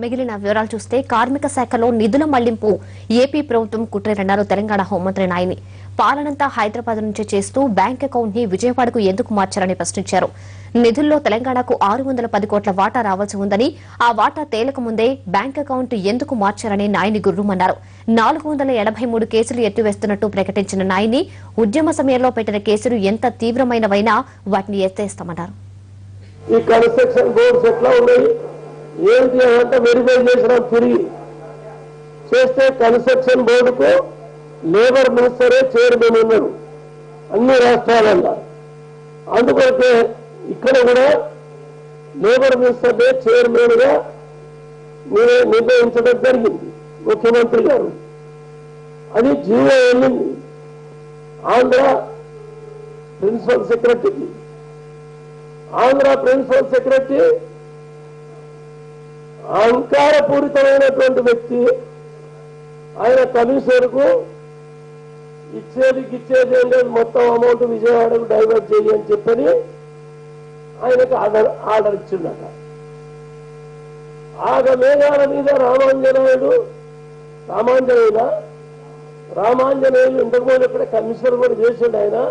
మిగిలిన వివరాలు చూస్తే కార్మిక శాఖలో నిధుల మళ్లింపు ఏపీ ప్రభుత్వం కుట్రేరన్నారు తెలంగాణ హోంమంత్రి నాయిని. పాలనంతా హైదరాబాద్ నుంచే చేస్తూ బ్యాంక్ అకౌంట్ ని విజయవాడకు ఎందుకు మార్చారని ప్రశ్నించారు. నిధుల్లో తెలంగాణకు 610 కోట్ల వాటా రావాల్సి ఉందని, ఆ వాటా తేలక ముందే బ్యాంక్ అకౌంట్ ఎందుకు మార్చారని నాయిని గుర్రుమన్నారు. 483 కేసులు ఎత్తివేస్తున్నట్టు ప్రకటించిన నాయిని ఉద్యమ సమయంలో పెట్టిన కేసులు ఎంత తీవ్రమైనవైనా వాటిని ఎత్తేస్తామన్నారు. ఏంటి అంటే వెరిఫై చేసినాం తిరిగి చేస్తే కన్స్ట్రక్షన్ బోర్డుకు లేబర్ మినిస్టరే చైర్మన్ ఉన్నారు అన్ని రాష్ట్రాలలో. అందుకొరకే ఇక్కడ కూడా లేబర్ మినిస్టర్నే చైర్మన్ గా నిర్ణయించడం జరిగింది ముఖ్యమంత్రి గారు. అది జీవో వెళ్ళింది ఆంధ్ర ప్రిన్సిపల్ సెక్రటరీకి. ఆంధ్ర ప్రిన్సిపల్ సెక్రటరీ అహంకారపూరితమైనటువంటి వ్యక్తి. ఆయన కమిషనర్ కు ఇచ్చేది ఏం లేదు, మొత్తం అమౌంట్ విజయవాడకు డైవర్ట్ చేయి అని చెప్పని ఆయనకు ఆర్డర్ ఇచ్చిందట. మేఘాల మీద రామాంజనేయులు ఇంతకుముందు ఇక్కడ కమిషనర్ కూడా చేసిండు.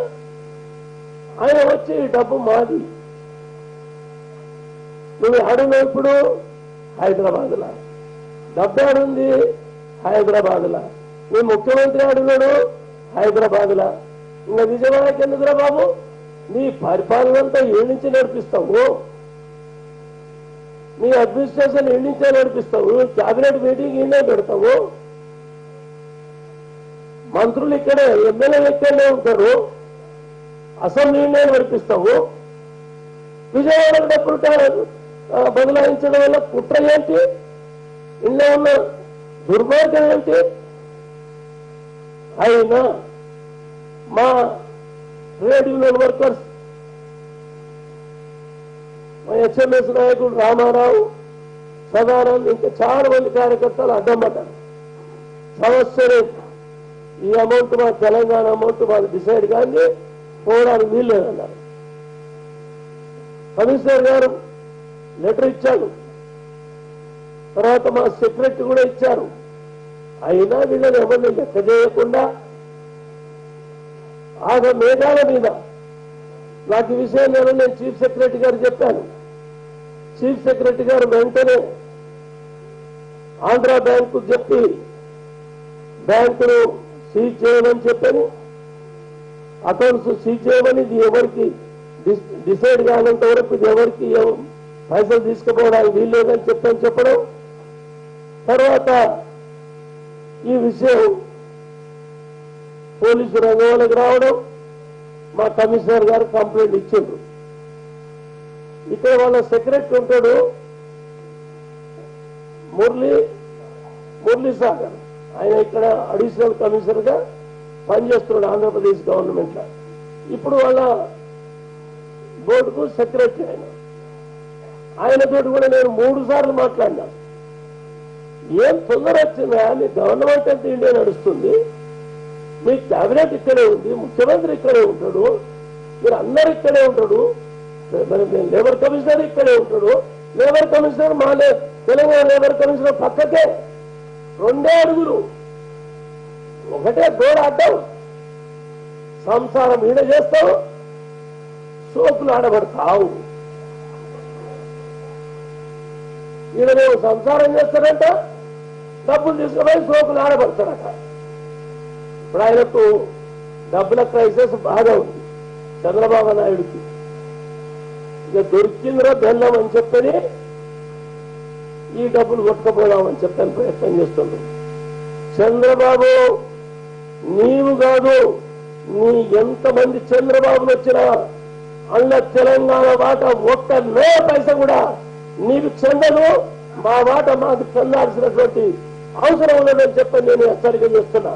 ఆయన వచ్చి ఈ డబ్బు మాది, నువ్వు ఆడిన ఇప్పుడు హైదరాబాద్ లా డబ్బు ఆడుంది, హైదరాబాద్ లా నీ ముఖ్యమంత్రి ఆడున్నాడు, హైదరాబాద్ లా. ఇంకా విజయవాడకి ఎందుకురా బాబు? నీ పరిపాలన అంతా ఏడు నుంచి నడిపిస్తావు, నీ అడ్మినిస్ట్రేషన్ ఏడు నుంచే నడిపిస్తావు, క్యాబినెట్ మీటింగ్ ఈయనే పెడతావు, మంత్రులు ఇక్కడే, ఎమ్మెల్యేలు ఇక్కడనే ఉంటారు, అసెంబ్లీనే నడిపిస్తావు. విజయవాడకు డబ్బులు బదలాయించడం వల్ల కుట్ర ఏంటి? ఇంట్లో ఉన్న దుర్మార్గం ఏంటి? అయినా మా ట్రేడ్ యూనియన్ వర్కర్స్, మా హెచ్ఎంఎస్ నాయకుడు రామారావు, సదానంద్, ఇంకా చాలా మంది కార్యకర్తలు అడ్డంపడ్డారు. సంవత్సరం ఈ అమౌంట్ మా తెలంగాణ అమౌంట్ మాకు డిసైడ్ కానీ పోవడానికి వీలు లేదన్నారు. కమిషనర్ గారు లెటర్ ఇచ్చాడు, తర్వాత మా సెక్రటరీ కూడా ఇచ్చారు. అయినా వీళ్ళని ఎవరిని లెక్క చేయకుండా మేఘాల మీద నాకు ఈ విషయం నేను చీఫ్ సెక్రటరీ గారు చెప్పాను. చీఫ్ సెక్రటరీ గారు వెంటనే ఆంధ్ర బ్యాంకు చెప్పి బ్యాంకును సీజ్ చేయమని చెప్పాను, అకౌంట్స్ సీజ్ చేయమని, ఇది ఎవరికి డిసైడ్ కానంత వరకు ఇది ఎవరికి పైసలు తీసుకుపోవడానికి వీల్లేదని చెప్పడం. తర్వాత ఈ విషయం పోలీసు రంగంలోకి రావడం, మా కమిషనర్ గారు కంప్లైంట్ ఇచ్చిండ్రు. ఇక్కడ వాళ్ళ సెక్రటరీ ఉంటాడు మురళీ సాగర్, ఆయన ఇక్కడ అడిషనల్ కమిషనర్ గా పనిచేస్తున్నాడు ఆంధ్రప్రదేశ్ గవర్నమెంట్ లో. ఇప్పుడు వాళ్ళ బోర్డుకు సెక్రటరీ ఆయనతో కూడా నేను 3 సార్లు మాట్లాడినా. ఏం తొందర వచ్చిందా? మీ గవర్నమెంట్ అంతా ఇండియా నడుస్తుంది, మీ క్యాబినెట్ ఇక్కడే ఉంది, ముఖ్యమంత్రి ఇక్కడే ఉంటాడు, మీరు అందరు ఇక్కడే ఉంటాడు, మరి లేబర్ కమిషనర్ ఇక్కడే ఉంటాడు. లేబర్ కమిషనర్ మా తెలంగాణ లేబర్ కమిషనర్ పక్కకే 2 అడుగులు, ఒకటే గోడ అడ్డం. సంసారం ఈడ చేస్తావు, సోకులు ఆడబడతావు. ఈయననేమో సంసారం చేస్తాడంట, డబ్బులు తీసుకుపోయి సోకులు ఆడబడతాడట. ఇప్పుడు ఆయనకు డబ్బుల క్రైసిస్ బాగా ఉంది చంద్రబాబు నాయుడుకి. ఇక దొరికిందిరా బెల్లం అని చెప్పని ఈ డబ్బులు కొట్టుకుపోదామని చెప్పని ప్రయత్నం చేస్తున్నాడు. చంద్రబాబు నీవు కాదు, నీ ఎంతమంది చంద్రబాబులు వచ్చినా అందులో తెలంగాణ వాటా ఒక్క పైస కూడా నీకు చెందను, మా వాటా మాకు చెందాల్సినటువంటి అవసరం ఉన్నదని చెప్పని నేను హెచ్చరిక చేస్తున్నా.